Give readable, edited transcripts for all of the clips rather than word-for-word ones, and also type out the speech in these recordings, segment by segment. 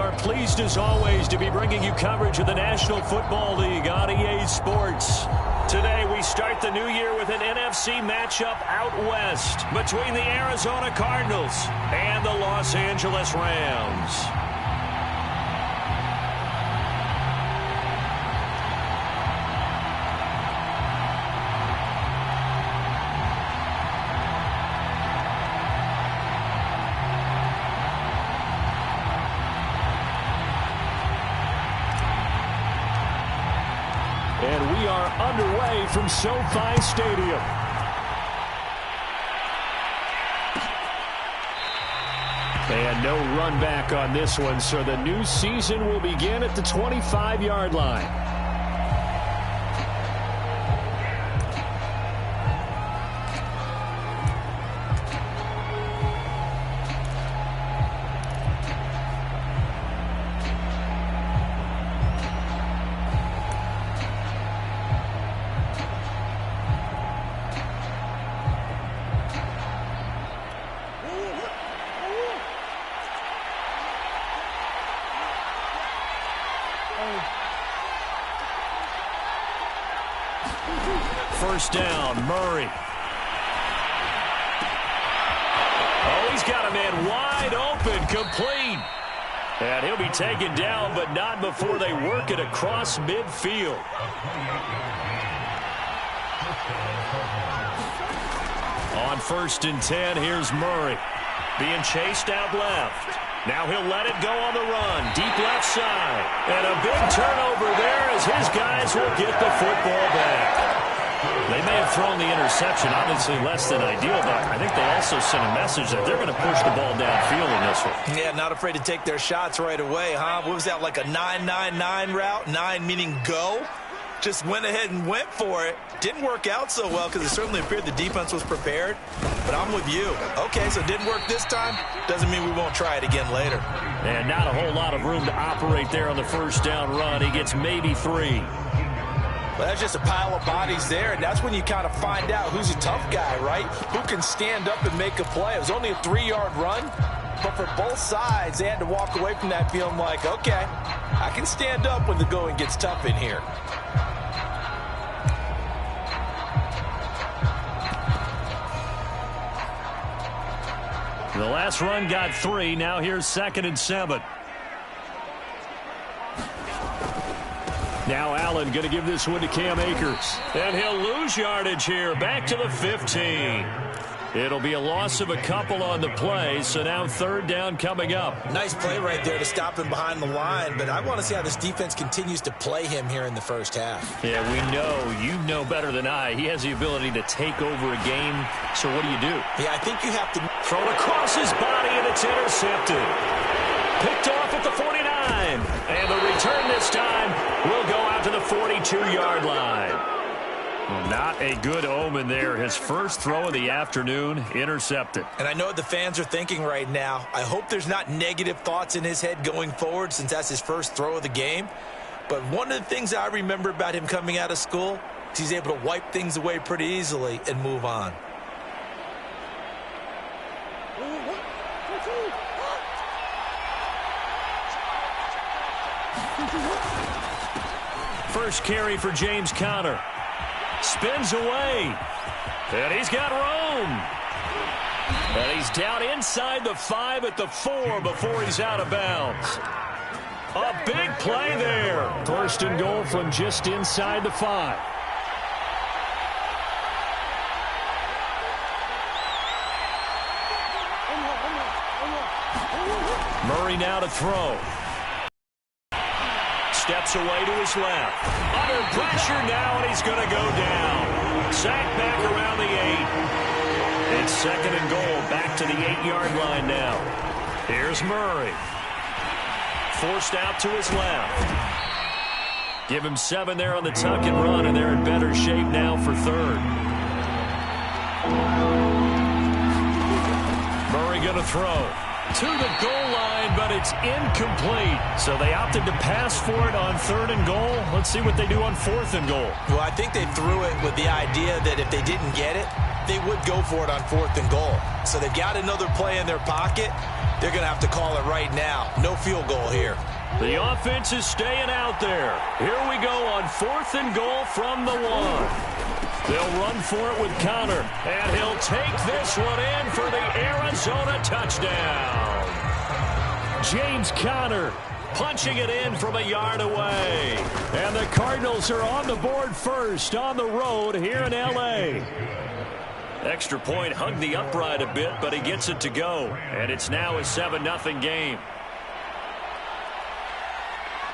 are pleased as always to be bringing you coverage of the National Football League on EA Sports. Today we start the new year with an NFC matchup out west between the Arizona Cardinals and the Los Angeles Rams. And we are underway from SoFi Stadium. And no run back on this one, so the new season will begin at the 25-yard line. First down, Murray. Oh, he's got a man wide open, complete. And he'll be taken down, but not before they work it across midfield. On 1st and 10, here's Murray. Being chased out left. Now he'll let it go on the run. Deep left side. And a big turnover there as his guys will get the football back. They may have thrown the interception, obviously less than ideal, but I think they also sent a message that they're going to push the ball downfield in this one. Yeah, not afraid to take their shots right away, huh? What was that, like a 9-9-9 route? 9 meaning go? Just went ahead and went for it. Didn't work out so well because it certainly appeared the defense was prepared. But I'm with you. Okay, so it didn't work this time. Doesn't mean we won't try it again later. And not a whole lot of room to operate there on the first down run. He gets maybe 3. Well, that's just a pile of bodies there, and that's when you kind of find out who's a tough guy, right? Who can stand up and make a play. It was only a 3-yard run, but for both sides, they had to walk away from that feeling like, okay, I can stand up when the going gets tough in here. The last run got 3. Now here's 2nd and 7. Now Allen going to give this one to Cam Akers. And he'll lose yardage here. Back to the 15. It'll be a loss of a couple on the play, so now 3rd down coming up. Nice play right there to stop him behind the line, but I want to see how this defense continues to play him here in the first half. Yeah, we know, you know better than I, he has the ability to take over a game, so what do you do? Yeah, I think you have to throw it across his body, and it's intercepted. Picked off at the 49, and the return this time will go out to the 42-yard line. Not a good omen there. His first throw of the afternoon, intercepted. And I know what the fans are thinking right now. I hope there's not negative thoughts in his head going forward since that's his first throw of the game. But one of the things I remember about him coming out of school is he's able to wipe things away pretty easily and move on. First carry for James Conner. Spins away. And he's got room. And he's down inside the 5 at the 4 before he's out of bounds. A big play there. 1st and goal from just inside the 5. Murray now to throw. Steps away to his left. Under pressure now, and he's going to go down. Sacked back around the 8. It's 2nd and goal, back to the 8-yard line now. Here's Murray. Forced out to his left. Give him 7 there on the tuck and run, and they're in better shape now for 3rd. Murray going to throw. To the goal line, but it's incomplete. So they opted to pass for it on 3rd and goal. Let's see what they do on 4th and goal. Well, I think they threw it with the idea that if they didn't get it, they would go for it on 4th and goal. So they've got another play in their pocket. They're going to have to call it right now. No field goal here. The offense is staying out there. Here we go on 4th and goal from the 1. They'll run for it with Connor, and he'll take this one in for the Arizona touchdown. James Conner punching it in from a yard away. And the Cardinals are on the board first on the road here in L.A. Extra point hugged the upright a bit, but he gets it to go. And it's now a 7-0 game.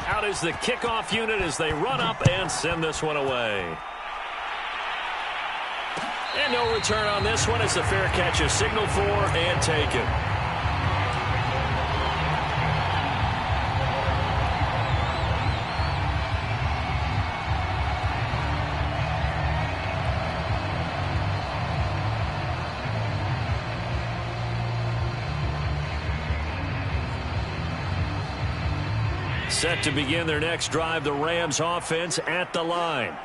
Out is the kickoff unit as they run up and send this one away. And no return on this one as the fair catch is signaled for and taken. Set to begin their next drive, the Rams offense at the line.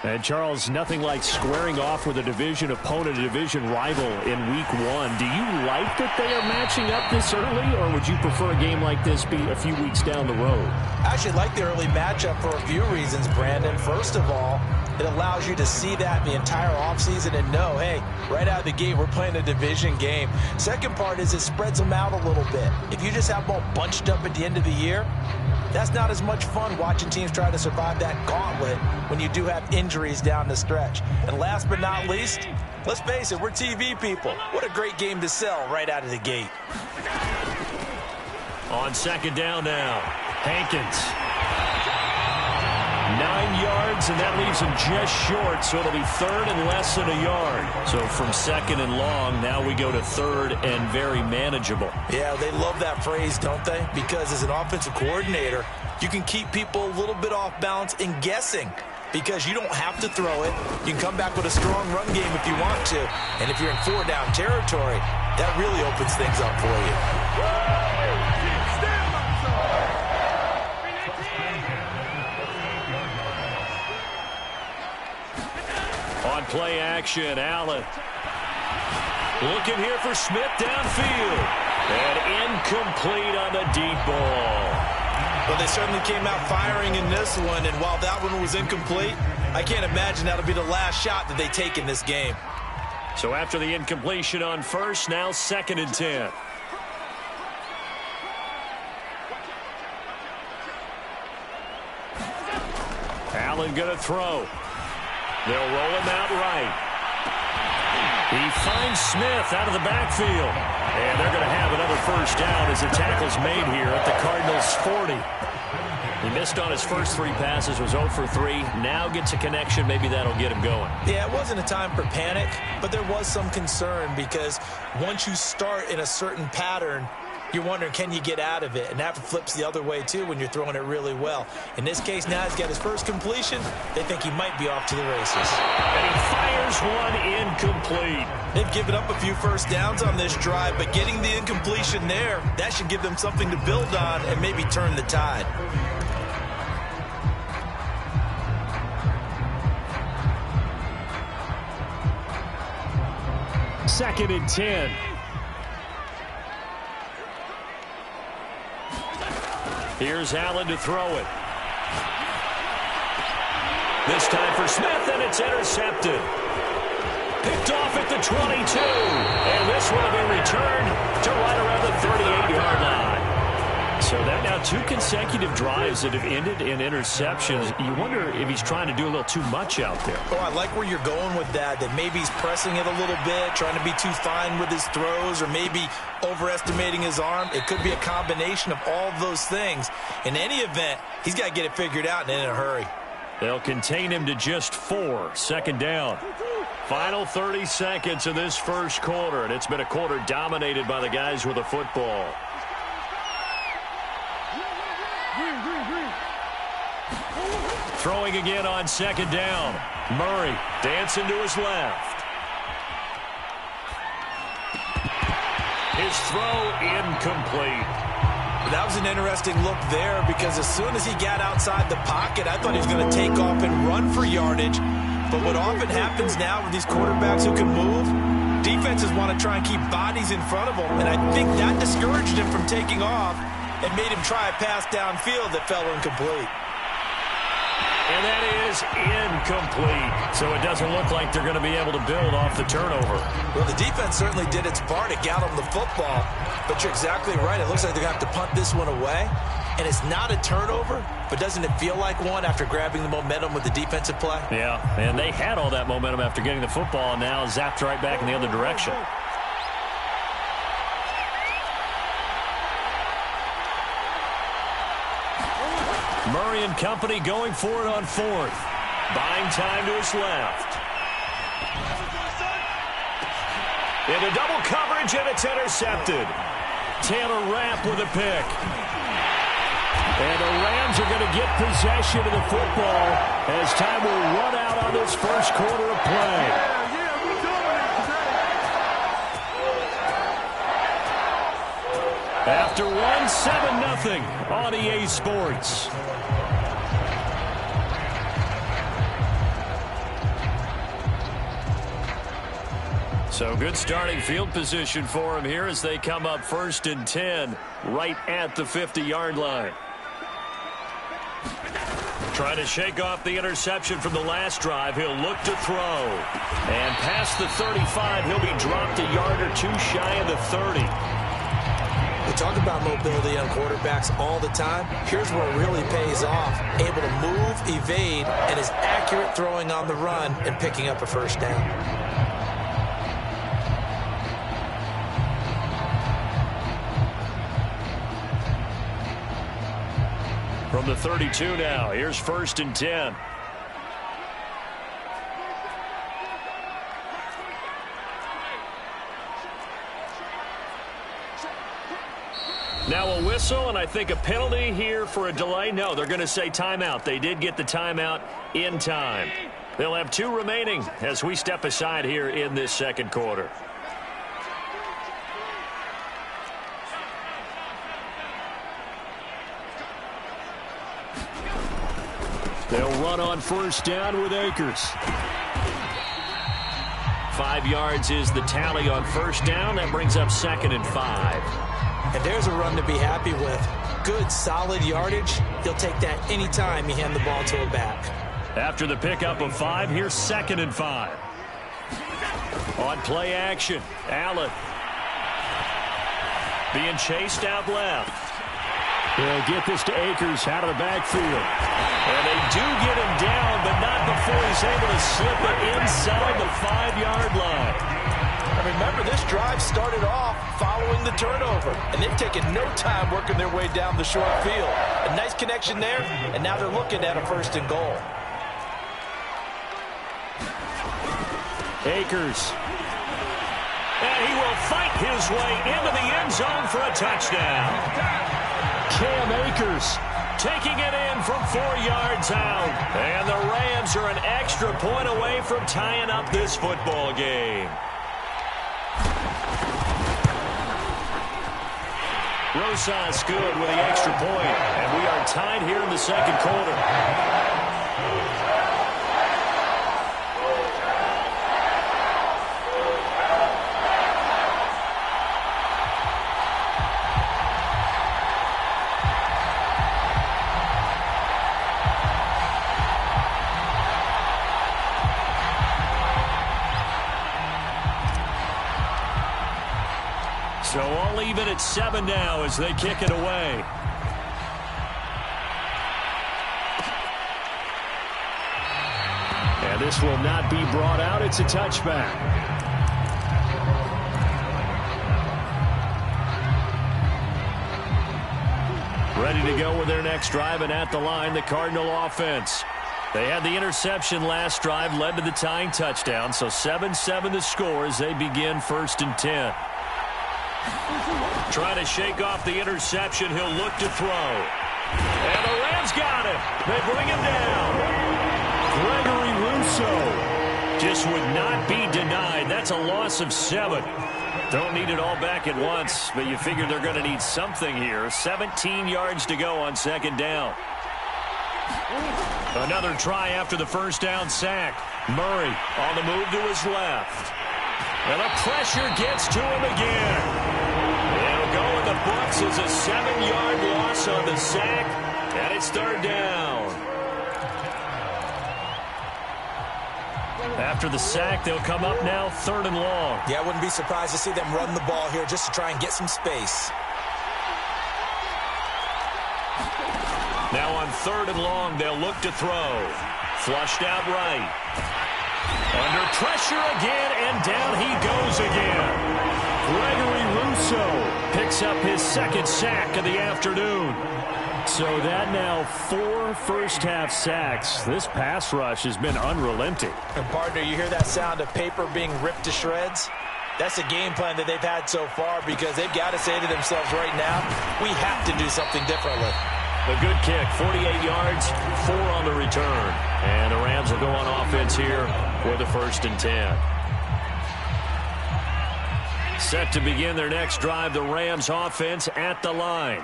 And, Charles, nothing like squaring off with a division opponent, a division rival in Week 1. Do you like that they are matching up this early, or would you prefer a game like this be a few weeks down the road? I actually like the early matchup for a few reasons, Brandon. First of all, it allows you to see that the entire offseason and know, hey, right out of the gate, we're playing a division game. Second part is it spreads them out a little bit. If you just have them all bunched up at the end of the year, that's not as much fun watching teams try to survive that gauntlet when you do have injuries down the stretch. And last but not least, let's face it, we're TV people. What a great game to sell right out of the gate. On 2nd down now, Hankins. 9 yards, and that leaves him just short, so it'll be 3rd and less than a yard. So from 2nd and long, now we go to 3rd and very manageable. Yeah, they love that phrase, don't they? Because as an offensive coordinator, you can keep people a little bit off balance and guessing because you don't have to throw it. You can come back with a strong run game if you want to. And if you're in 4-down territory, that really opens things up for you. On play action, Allen. Looking here for Smith downfield. And incomplete on the deep ball. Well, they certainly came out firing in this one, and while that one was incomplete, I can't imagine that'll be the last shot that they take in this game. So after the incompletion on 1st, now 2nd and 10. Allen going to throw. They'll roll him out right. He finds Smith out of the backfield. And they're going to have another 1st down as the tackle's made here at the Cardinals' 40. He missed on his first 3 passes, was 0 for 3. Now gets a connection. Maybe that'll get him going. Yeah, it wasn't a time for panic, but there was some concern because once you start in a certain pattern, you're wondering, can you get out of it? And that flips the other way, too, when you're throwing it really well. In this case, now he's got his first completion. They think he might be off to the races. And he fires one incomplete. They've given up a few 1st downs on this drive, but getting the incompletion there, that should give them something to build on and maybe turn the tide. Second and 10. Here's Allen to throw it. This time for Smith, and it's intercepted. Picked off at the 22. And this one will be returned to right around the 38-yard line. So that now 2 consecutive drives that have ended in interceptions. You wonder if he's trying to do a little too much out there. Oh, I like where you're going with that maybe he's pressing it a little bit, trying to be too fine with his throws, or maybe overestimating his arm. It could be a combination of all of those things. In any event, he's got to get it figured out and in a hurry. They'll contain him to just 4. 2nd down. Final 30 seconds of this first quarter, and it's been a quarter dominated by the guys with the football. Throwing again on 2nd down. Murray dancing to his left. His throw incomplete. That was an interesting look there because as soon as he got outside the pocket, I thought he was going to take off and run for yardage. But what often happens now with these quarterbacks who can move, defenses want to try and keep bodies in front of them, and I think that discouraged him from taking off and made him try a pass downfield that fell incomplete. And that is incomplete. So it doesn't look like they're going to be able to build off the turnover. Well, the defense certainly did its part to get them the football, but you're exactly right. It looks like they're going to have to punt this one away. And it's not a turnover, but doesn't it feel like one after grabbing the momentum with the defensive play? Yeah, and they had all that momentum after getting the football, and now zapped right back in the other direction. Murray and company going for it on fourth. Buying time to his left. Into double coverage, and it's intercepted. Taylor Rapp with a pick. And the Rams are going to get possession of the football as time will run out on this first quarter of play. After one, 7-0 on EA Sports. So good starting field position for him here as they come up 1st and 10 right at the 50-yard line. Trying to shake off the interception from the last drive. He'll look to throw. And past the 35, he'll be dropped a yard or two shy of the 30. We talk about mobility on quarterbacks all the time. Here's where it really pays off. Able to move, evade, and is accurate throwing on the run and picking up a first down. From the 32 now, here's 1st and 10. Now a whistle, and I think a penalty here for a delay. No, they're going to say timeout. They did get the timeout in time. They'll have 2 remaining as we step aside here in this second quarter. They'll run on 1st down with Akers. 5 yards is the tally on 1st down. That brings up 2nd and 5. And there's a run to be happy with. Good, solid yardage. He'll take that anytime you hand the ball to a back. After the pickup of 5, here's 2nd and 5. On play action, Allen. Being chased out left. They'll get this to Akers out of the backfield. And they do get him down, but not before he's able to slip it inside the 5-yard line. And remember, this drive started off following the turnover, and they've taken no time working their way down the short field. A nice connection there, and now they're looking at a 1st and goal. Akers. And he will fight his way into the end zone for a touchdown. Cam Akers taking it in from 4 yards out. And the Rams are an extra point away from tying up this football game. Rosas good with the extra point. And we are tied here in the second quarter. So all even at 7 now as they kick it away. And this will not be brought out. It's a touchback. Ready to go with their next drive, and at the line, the Cardinal offense. They had the interception last drive, led to the tying touchdown. So 7-7 the score as they begin 1st and 10. Trying to shake off the interception. He'll look to throw. And the Rams got it. They bring him down. Gregory Rousseau just would not be denied. That's a loss of 7. Don't need it all back at once, but you figure they're going to need something here. 17 yards to go on 2nd down. Another try after the first down sack. Murray on the move to his left. And the pressure gets to him again. It'll go in the books as a 7-yard loss on the sack, and it's third down. After the sack, they'll come up now third and long. Yeah, I wouldn't be surprised to see them run the ball here just to try and get some space. Now on third and long, they'll look to throw. Flushed out right. Under pressure again, and down he goes again. Gregory Rousseau picks up his second sack of the afternoon. So that now 4 first-half sacks. This pass rush has been unrelenting. And partner, you hear that sound of paper being ripped to shreds? That's a game plan that they've had so far because they've got to say to themselves right now, we have to do something differently. A good kick, 48 yards, 4 on the return. And the Rams will go on offense here for the 1st and 10. Set to begin their next drive, the Rams offense at the line.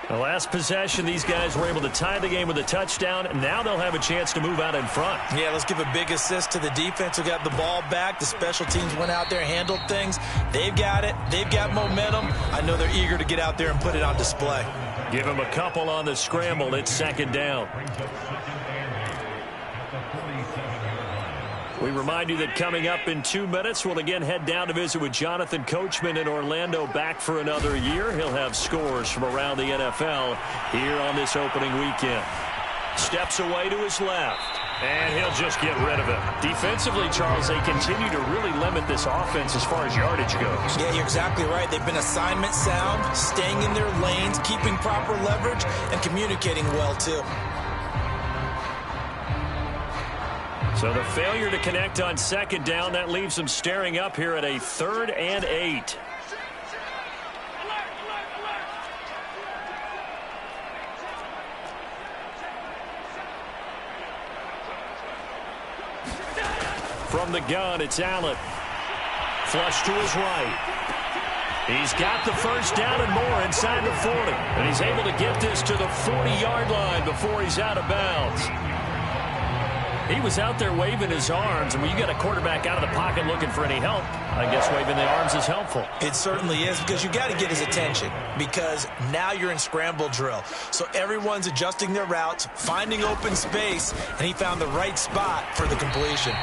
The last possession, these guys were able to tie the game with a touchdown, and now they'll have a chance to move out in front. Yeah, let's give a big assist to the defense who got the ball back. The special teams went out there, handled things. They've got it. They've got momentum. I know they're eager to get out there and put it on display. Give them a couple on the scramble. It's second down. We remind you that coming up in 2 minutes, we'll again head down to visit with Jonathan Coachman in Orlando, back for another year. He'll have scores from around the NFL here on this opening weekend. Steps away to his left, and he'll just get rid of it. Defensively, Charles, they continue to really limit this offense as far as yardage goes. Yeah, you're exactly right. They've been assignment sound, staying in their lanes, keeping proper leverage, and communicating well, too. So the failure to connect on second down, that leaves them staring up here at a 3rd and 8. From the gun, it's Allen. Flush to his right. He's got the first down and more inside the 40. And he's able to get this to the 40-yard line before he's out of bounds. He was out there waving his arms, and when you got a quarterback out of the pocket looking for any help, I guess waving the arms is helpful. It certainly is, because you got to get his attention, because now you're in scramble drill. So everyone's adjusting their routes, finding open space, and he found the right spot for the completion.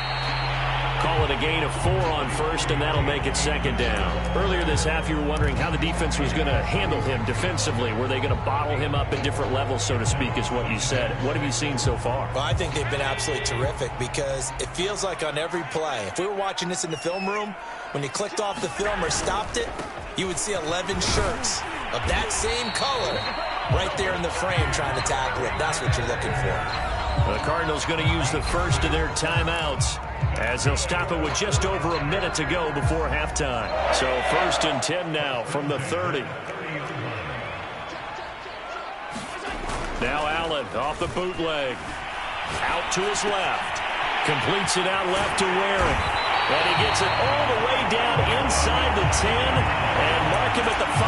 Call it a gain of 4 on first, and that'll make it second down. Earlier this half, you were wondering how the defense was going to handle him defensively. Were they going to bottle him up at different levels, so to speak, is what you said. What have you seen so far? Well, I think they've been absolutely terrific because it feels like on every play, if we were watching this in the film room, when you clicked off the film or stopped it, you would see 11 shirts of that same color right there in the frame trying to tackle it. That's what you're looking for. The Cardinals going to use the first of their timeouts, as they'll stop it with just over a minute to go before halftime. So 1st and 10 now from the 30. Now Allen off the bootleg. Out to his left. Completes it out left to Waring. And he gets it all the way down inside the 10 and mark him at the 5.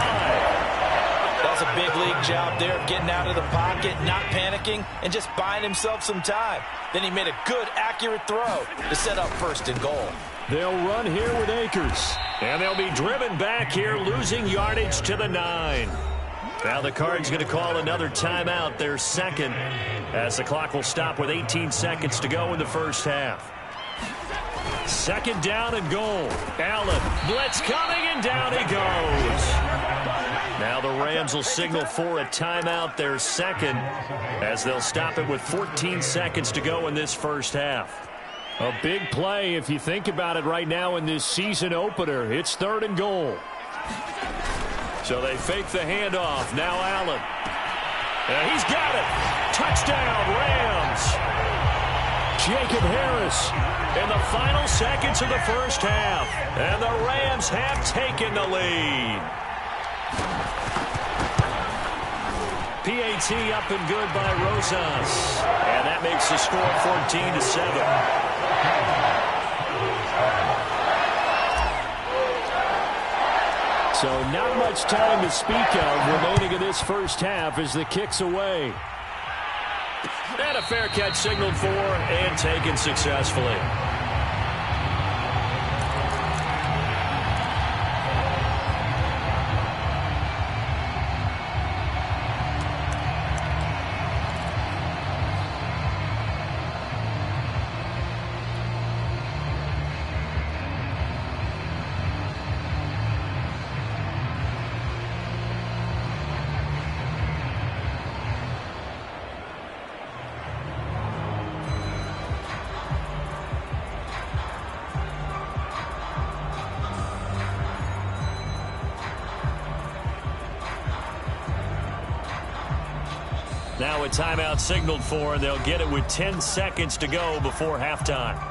That's a big league job there of getting out of the pocket, not panicking, and just buying himself some time. Then he made a good, accurate throw to set up 1st and goal. They'll run here with Akers. And they'll be driven back here, losing yardage to the 9. Now the Cards going to call another timeout, their second, as the clock will stop with 18 seconds to go in the first half. Second down and goal. Allen, blitz coming, and down he goes. Now the Rams will signal for a timeout, their second, as they'll stop it with 14 seconds to go in this first half. A big play if you think about it right now in this season opener. It's 3rd and goal. So they fake the handoff. Now Allen. And he's got it. Touchdown, Rams. Jacob Harris in the final seconds of the first half. And the Rams have taken the lead. PAT up and good by Rosas. And that makes the score 14-7. So not much time to speak of remaining in this first half as the kick's away. And And a fair catch signaled for and taken successfully. Now a timeout signaled for, and they'll get it with 10 seconds to go before halftime.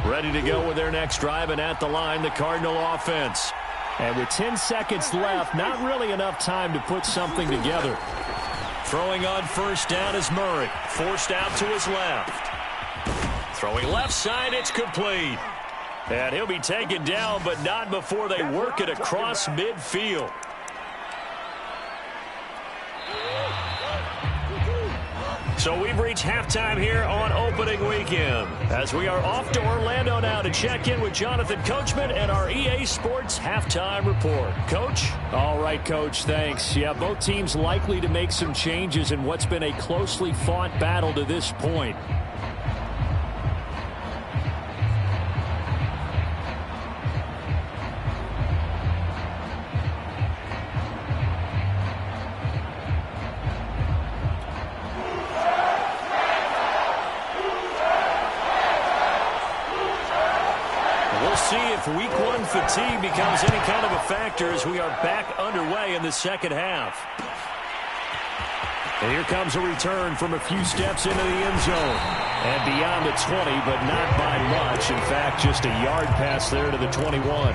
Ready to go with their next drive, and at the line, the Cardinal offense. And with 10 seconds left, not really enough time to put something together. Throwing on first down is Murray. Forced out to his left. Throwing left side, it's complete. And he'll be taken down, but not before they work it across midfield. So we've reached halftime here on opening weekend, as we are off to Orlando now to check in with Jonathan Coachman and our EA Sports halftime report. Coach? All right, Coach, thanks. Yeah, both teams likely to make some changes in what's been a closely fought battle to this point. Week 1 fatigue becomes any kind of a factor as we are back underway in the second half. And here comes a return from a few steps into the end zone. And beyond the 20, but not by much. In fact, just a yard pass there to the 21.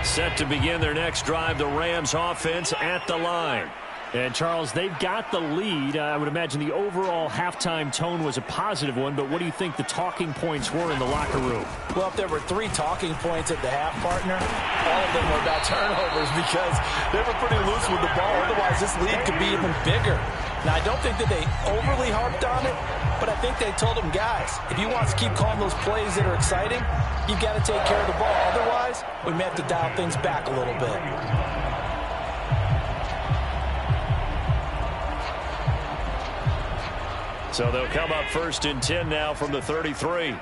Set to begin their next drive, the Rams offense at the line. And, Charles, they've got the lead. I would imagine the overall halftime tone was a positive one, but what do you think the talking points were in the locker room? Well, if there were 3 talking points at the half, partner, all of them were about turnovers because they were pretty loose with the ball. Otherwise, this lead could be even bigger. Now, I don't think that they overly harped on it, but I think they told them, guys, if you want to keep calling those plays that are exciting, you've got to take care of the ball. Otherwise, we may have to dial things back a little bit. So they'll come up first and 10 now from the 33.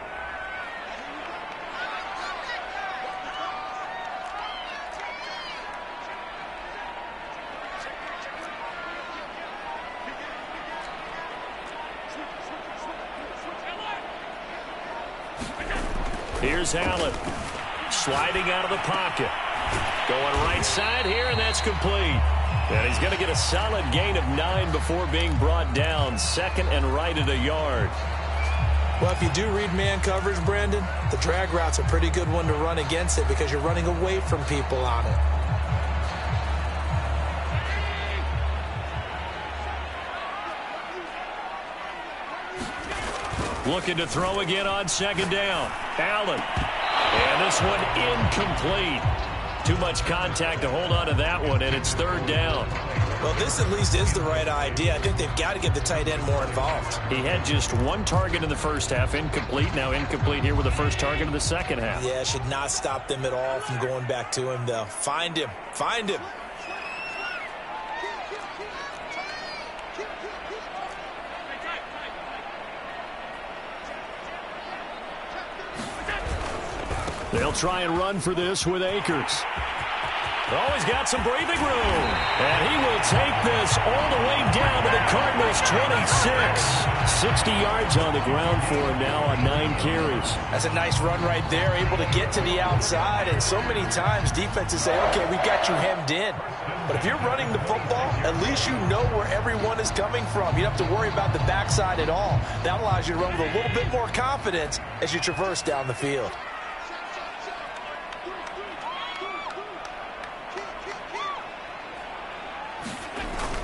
Here's Allen. Sliding out of the pocket. Going right side here, and that's complete. And he's going to get a solid gain of 9 before being brought down. Second and right at a yard. Well, if you do read man coverage, Brandon, the drag route's a pretty good one to run against it because you're running away from people on it. Looking to throw again on second down. Allen. And this one incomplete. Too much contact to hold on to that one, and it's third down. Well, this at least is the right idea. I think they've got to get the tight end more involved. He had just 1 target in the first half, incomplete. Now incomplete here with the first target of the second half. Yeah, should not stop them at all from going back to him, though. Find him. Find him. They'll try and run for this with Akers. Oh, he's got some breathing room. And he will take this all the way down to the Cardinals' 26. 60 yards on the ground for him now on 9 carries. That's a nice run right there, able to get to the outside. And so many times defenses say, okay, we've got you hemmed in. But if you're running the football, at least you know where everyone is coming from. You don't have to worry about the backside at all. That allows you to run with a little bit more confidence as you traverse down the field.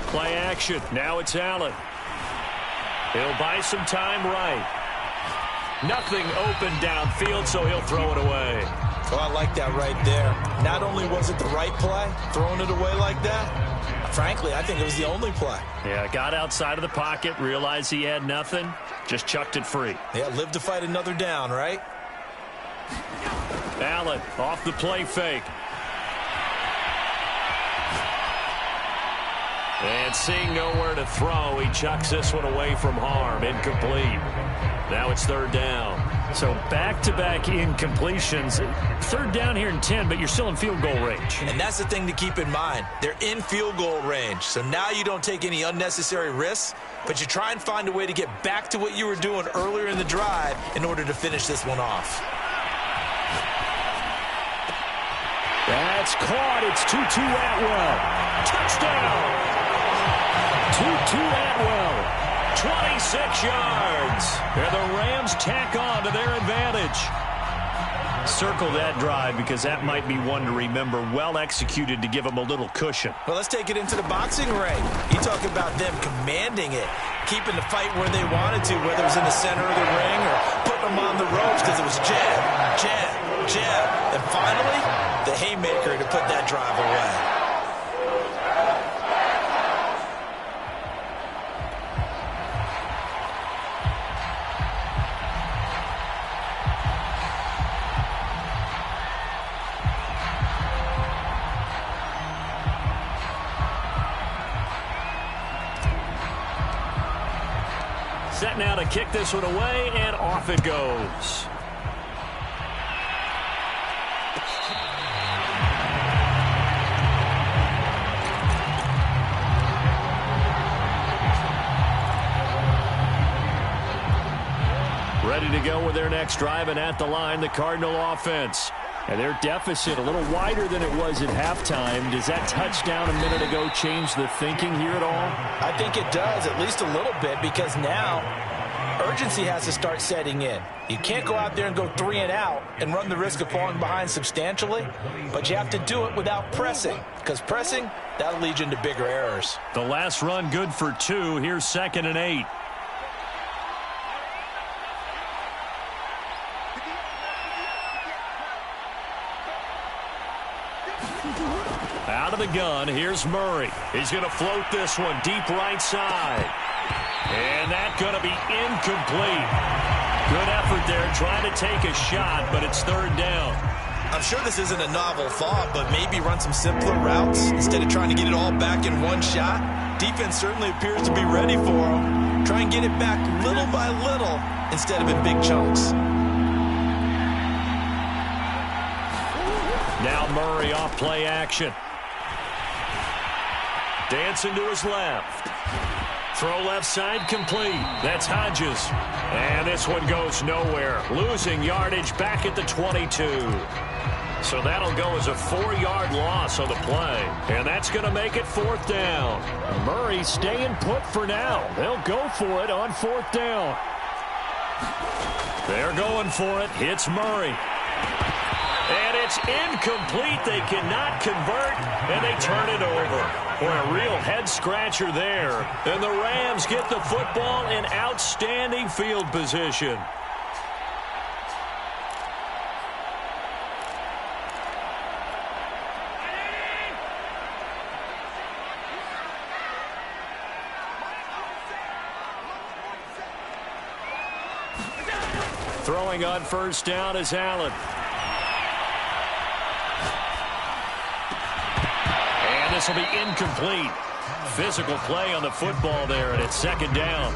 Play action. Now it's Allen. He'll buy some time right. Nothing open downfield, so he'll throw it away. Oh, I like that right there. Not only was it the right play, throwing it away like that, frankly, I think it was the only play. Yeah, got outside of the pocket, realized he had nothing, just chucked it free. Yeah, live to fight another down, right? Allen off the play fake. And seeing nowhere to throw, he chucks this one away from harm. Incomplete. Now it's third down. So back-to-back incompletions. Third down here in 10, but you're still in field goal range. And that's the thing to keep in mind. They're in field goal range. So now you don't take any unnecessary risks, but you try and find a way to get back to what you were doing earlier in the drive in order to finish this one off. That's caught. It's Tutu Atwell. Touchdown. Tutu Atwell, 26 yards. And the Rams tack on to their advantage. Circle that drive because that might be one to remember. Well executed to give them a little cushion. Well, let's take it into the boxing ring. You talk about them commanding it, keeping the fight where they wanted to, whether it was in the center of the ring or putting them on the ropes because it was jab, jab, jab. And finally, the haymaker to put that drive away. Set now to kick this one away, and off it goes. Ready to go with their next drive, and at the line, the Cardinal offense. And their deficit a little wider than it was at halftime. Does that touchdown a minute ago change the thinking here at all? I think it does, at least a little bit, because now urgency has to start setting in. You can't go out there and go 3 and out and run the risk of falling behind substantially, but you have to do it without pressing, because pressing, that'll lead you into bigger errors. The last run good for 2. Here's 2nd and 8. Out of the gun, here's Murray. He's going to float this one deep right side. And that's going to be incomplete. Good effort there, trying to take a shot, but it's third down. I'm sure this isn't a novel thought, but maybe run some simpler routes instead of trying to get it all back in one shot. Defense certainly appears to be ready for him. Try and get it back little by little instead of in big chunks. Now Murray off play action. Dancing to his left. Throw left side complete. That's Hodges. And this one goes nowhere. Losing yardage back at the 22. So that'll go as a 4-yard loss on the play. And that's going to make it 4th down. Murray staying put for now. They'll go for it on 4th down. They're going for it. It's Murray. And it's incomplete. They cannot convert, and they turn it over. Boy, a real head-scratcher there. And the Rams get the football in outstanding field position. Throwing on first down is Allen. This will be incomplete. Physical play on the football there, and it's 2nd down.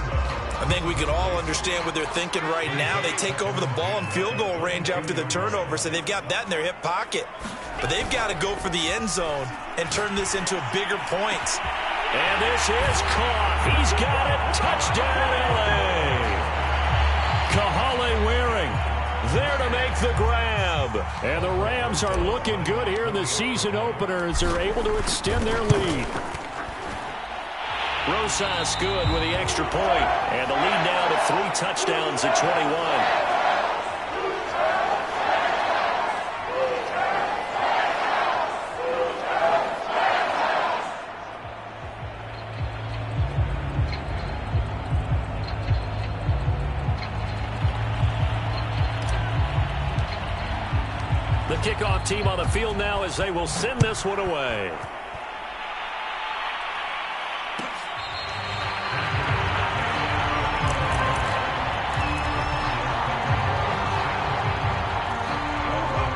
I think we can all understand what they're thinking right now. They take over the ball in field goal range after the turnover, so they've got that in their hip pocket. But they've got to go for the end zone and turn this into bigger points. And this is caught. He's got it. Touchdown, L.A. Kahale Waring there to make the grab. Chubb. And the Rams are looking good here in the season opener as they're able to extend their lead. Rosas good with the extra point. And the lead now to 3 touchdowns at 21. The kickoff team on the field now as they will send this one away.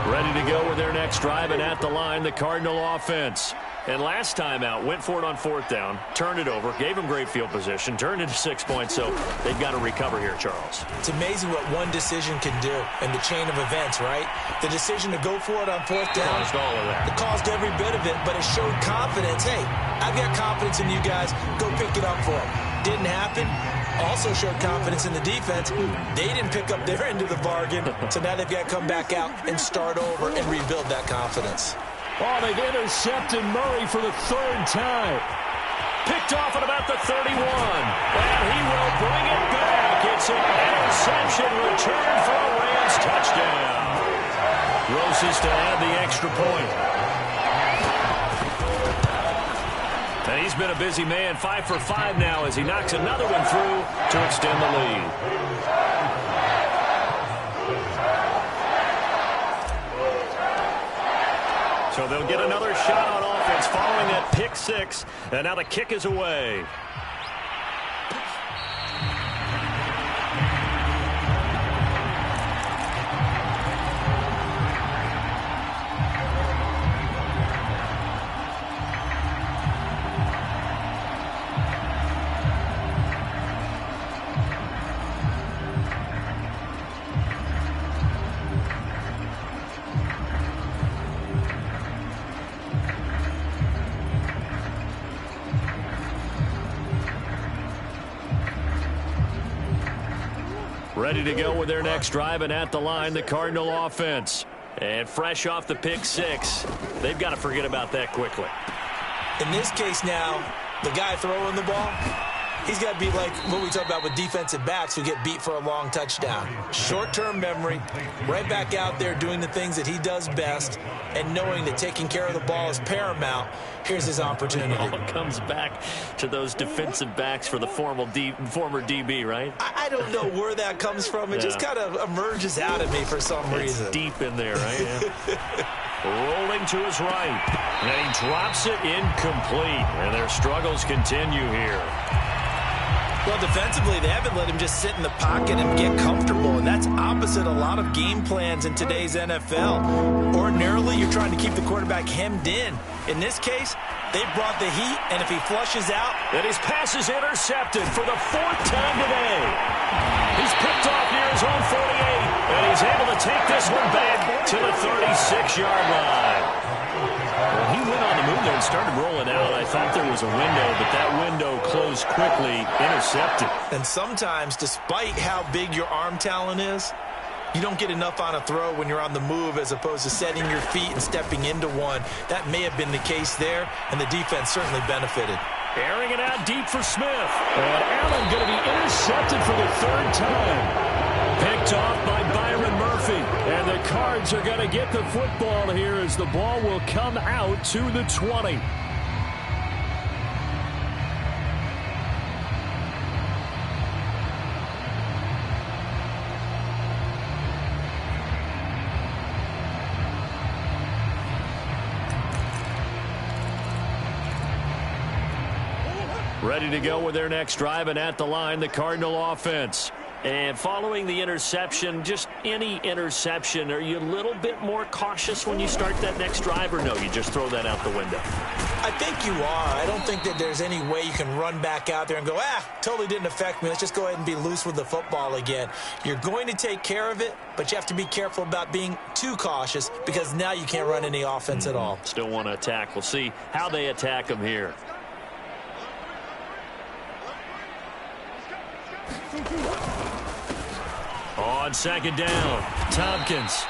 Ready to go with their next drive, and at the line, the Cardinal offense. And last time out, went for it on 4th down, turned it over, gave them great field position, turned it to 6 points, so they've got to recover here, Charles. It's amazing what one decision can do in the chain of events, right? The decision to go for it on 4th down. Caused all of that. It caused every bit of it, but it showed confidence. Hey, I've got confidence in you guys. Go pick it up for them. Didn't happen. Also showed confidence in the defense. They didn't pick up their end of the bargain, so now they've got to come back out and start over and rebuild that confidence. Oh, they've intercepted Murray for the 3rd time. Picked off at about the 31. And he will bring it back. It's an interception return for a Rams touchdown. Roses to add the extra point. And he's been a busy man, 5 for 5 now as he knocks another one through to extend the lead. So they'll get another shot on offense following that pick 6. And now the kick is away. Ready to go with their next drive, and at the line, the Cardinal offense. And fresh off the pick 6, they've got to forget about that quickly. In this case now, the guy throwing the ball, he's got to be like what we talk about with defensive backs who get beat for a long touchdown. Short-term memory, right back out there doing the things that he does best, and knowing that taking care of the ball is paramount. Here's his opportunity. It all comes back to those defensive backs for the former DB, right? I don't know where that comes from. It just kind of emerges out of me for some reason. It's deep in there, right? Yeah. Rolling to his right. And he drops it incomplete. And their struggles continue here. Well, defensively, they haven't let him just sit in the pocket and get comfortable, and that's opposite a lot of game plans in today's NFL. Ordinarily, you're trying to keep the quarterback hemmed in. In this case, they brought the heat, and if he flushes out... And his pass is intercepted for the 4th time today. He's picked off near his own 48, and he's able to take this one back to the 36-yard line. Well, he went on the move there and started rolling out. I thought there was a window, but that window closed quickly, intercepted. And sometimes, despite how big your arm talent is, you don't get enough on a throw when you're on the move as opposed to setting your feet and stepping into one. That may have been the case there, and the defense certainly benefited. Airing it out deep for Smith. And Allen going to be intercepted for the 3rd time. Picked off by Byron Murphy. And the Cards are going to get the football here as the ball will come out to the 20. Ready to go with their next drive, and at the line, the Cardinal offense. And following the interception, just any interception, are you a little bit more cautious when you start that next drive, or no, you just throw that out the window? I think you are. I don't think that there's any way you can run back out there and go, totally didn't affect me. Let's just go ahead and be loose with the football again. You're going to take care of it, but you have to be careful about being too cautious because now you can't run any offense at all. Still want to attack. We'll see how they attack them here. On 2nd down, Tompkins.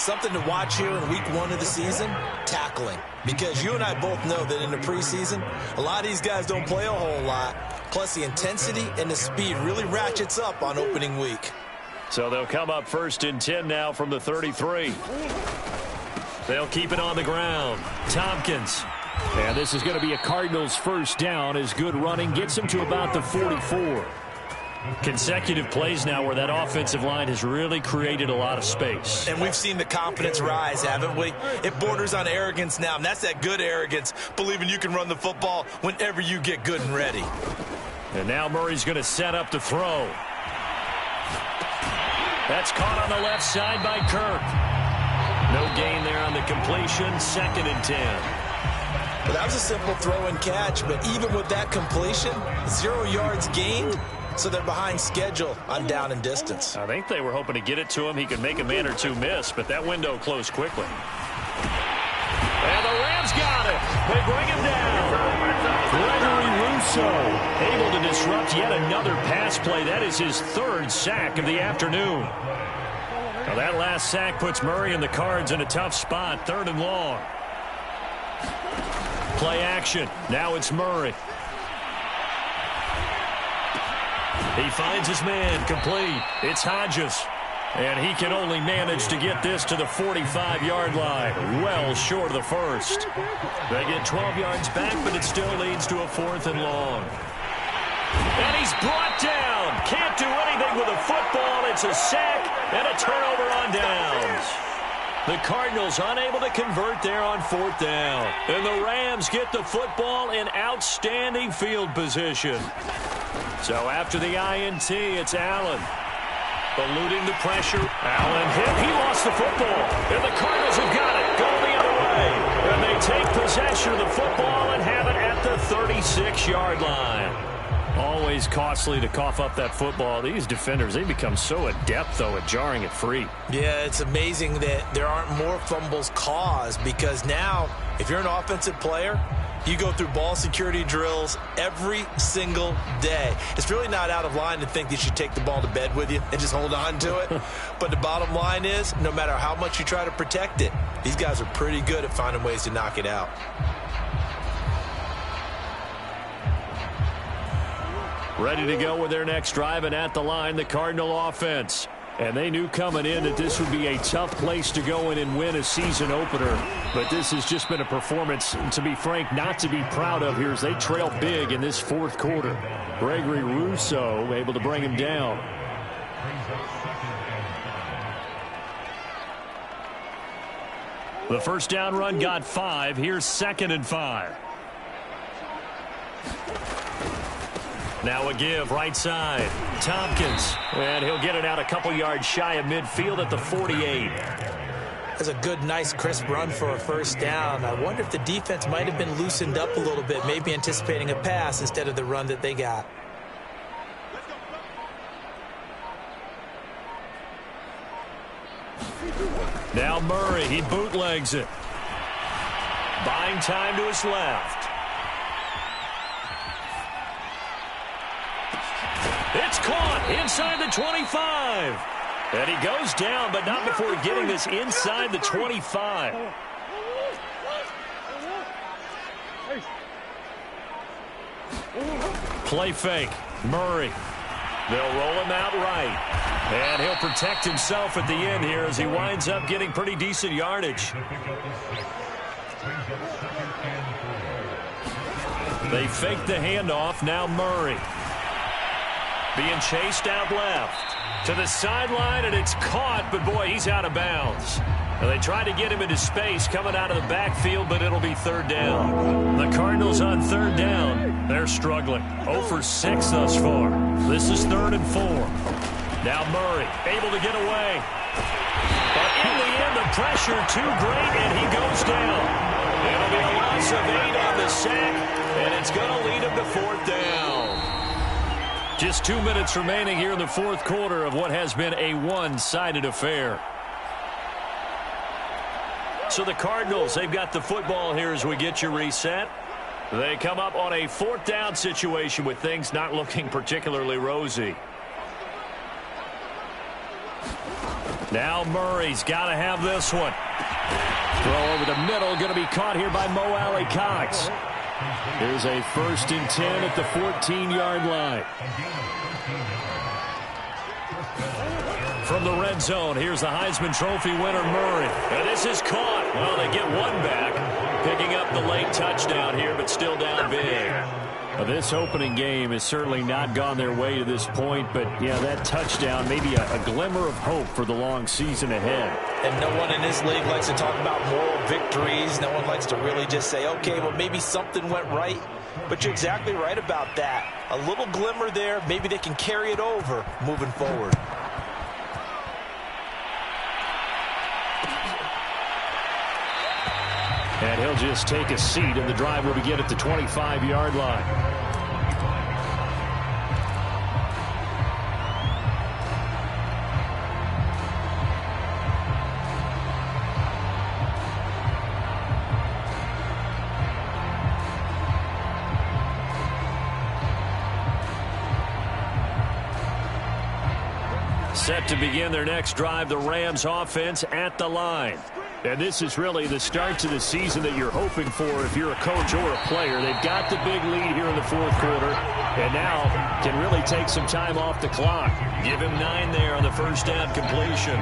something to watch here in week 1 of the season, tackling. Because you and I both know that in the preseason, a lot of these guys don't play a whole lot. Plus, the intensity and the speed really ratchets up on opening week. So they'll come up 1st and 10 now from the 33. They'll keep it on the ground. Tompkins. And this is going to be a Cardinals first down as good running gets them to about the 44. Consecutive plays now where that offensive line has really created a lot of space. And we've seen the confidence rise, haven't we? It borders on arrogance now, and that's that good arrogance, believing you can run the football whenever you get good and ready. And now Murray's going to set up to throw. That's caught on the left side by Kirk. No gain there on the completion, 2nd and 10. Well, that was a simple throw and catch, but even with that completion, 0 yards gained. So they're behind schedule on down and distance. I think they were hoping to get it to him. He could make a man or two miss, but that window closed quickly. And the Rams got it. They bring him down. Gregory Rousseau able to disrupt yet another pass play. That is his 3rd sack of the afternoon. Now that last sack puts Murray and the Cards in a tough spot. 3rd and long. Play action. Now it's Murray. He finds his man, complete. It's Hodges. And he can only manage to get this to the 45-yard line. Well short of the 1st. They get 12 yards back, but it still leads to a 4th and long. And he's brought down. Can't do anything with a football. It's a sack and a turnover on downs. The Cardinals unable to convert there on 4th down. And the Rams get the football in outstanding field position. So after the INT, it's Allen. Eluding the pressure. Allen hit. He lost the football. And the Cardinals have got it. Go the other way. And they take possession of the football and have it at the 36-yard line. Always costly to cough up that football. These defenders, they become so adept, though, at jarring it free. Yeah, it's amazing that there aren't more fumbles caused because now, if you're an offensive player, you go through ball security drills every single day. It's really not out of line to think that you should take the ball to bed with you and just hold on to it. But the bottom line is, no matter how much you try to protect it, these guys are pretty good at finding ways to knock it out. Ready to go with their next drive, and at the line, the Cardinal offense. And they knew coming in that this would be a tough place to go in and win a season opener. But this has just been a performance, to be frank, not to be proud of here as they trail big in this 4th quarter. Gregory Rousseau able to bring him down. The first down run got 5. Here's 2nd and 5. Now a give, right side. Tompkins. And he'll get it out a couple yards shy of midfield at the 48. That's a good, nice, crisp run for a first down. I wonder if the defense might have been loosened up a little bit, maybe anticipating a pass instead of the run that they got. Now Murray, he bootlegs it. Buying time to his left. It's caught inside the 25. And he goes down, but not before getting this inside the 25. Play fake. Murray. They'll roll him out right. And he'll protect himself at the end here as he winds up getting pretty decent yardage. They fake the handoff. Now Murray. Being chased out left. To the sideline, and it's caught, but boy, he's out of bounds. And they tried to get him into space coming out of the backfield, but it'll be 3rd down. The Cardinals on 3rd down. They're struggling. 0 for 6 thus far. This is 3rd and 4. Now Murray able to get away. But in the end, the pressure too great, and he goes down. It'll be a loss of 8 on the sack, and it's going to lead him to 4th down. Just 2 minutes remaining here in the 4th quarter of what has been a one-sided affair. So the Cardinals, they've got the football here as we get you reset. They come up on a 4th down situation with things not looking particularly rosy. Now Murray's got to have this one. Throw over the middle, going to be caught here by Mo Alley Cox. Here's a 1st and 10 at the 14-yard line. From the red zone, here's the Heisman Trophy winner, Murray. And this is caught. Well, they get one back, picking up the late touchdown here, but still down big. Well, this opening game has certainly not gone their way to this point, but, yeah, that touchdown, maybe a glimmer of hope for the long season ahead. And no one in this league likes to talk about moral victories. No one likes to really just say, okay, well, maybe something went right. But you're exactly right about that. A little glimmer there. Maybe they can carry it over moving forward. And he'll just take a seat, and the drive will begin at the 25-yard line. Set to begin their next drive, the Rams offense at the line. And this is really the start to the season that you're hoping for if you're a coach or a player. They've got the big lead here in the 4th quarter, and now can really take some time off the clock. Give him 9 there on the first down completion.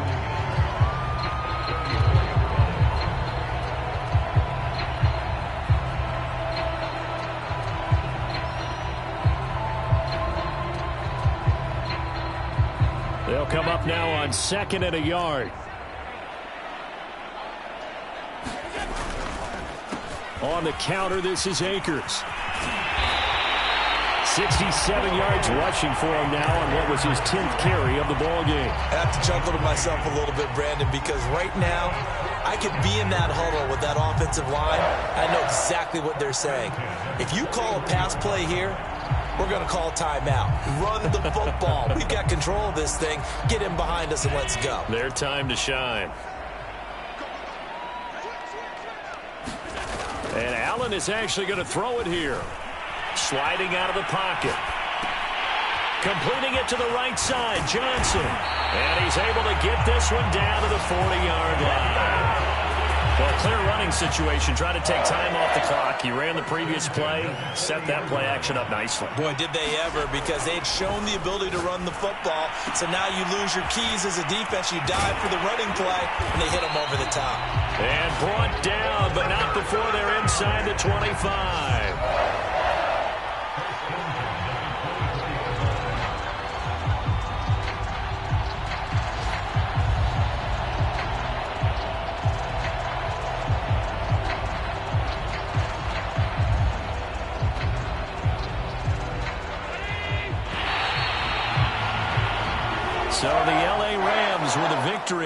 They'll come up now on 2nd and a yard. On the counter, this is Akers. 67 yards rushing for him now on what was his 10th carry of the ball game. I have to chuckle to myself a little bit, Brandon, because right now I could be in that huddle with that offensive line. I know exactly what they're saying. If you call a pass play here, we're going to call timeout. Run the football. We've got control of this thing. Get him behind us and let's go. Their time to shine. And Allen is actually going to throw it here. Sliding out of the pocket. Completing it to the right side, Johnson. And he's able to get this one down to the 40-yard line. Well, a clear running situation. Try to take time off the clock. He ran the previous play, set that play action up nicely. Boy, did they ever, because they had shown the ability to run the football. So now you lose your keys as a defense. You dive for the running play, and they hit them over the top. And brought down, but not before they're inside the 25. So the LA Rams with a victory.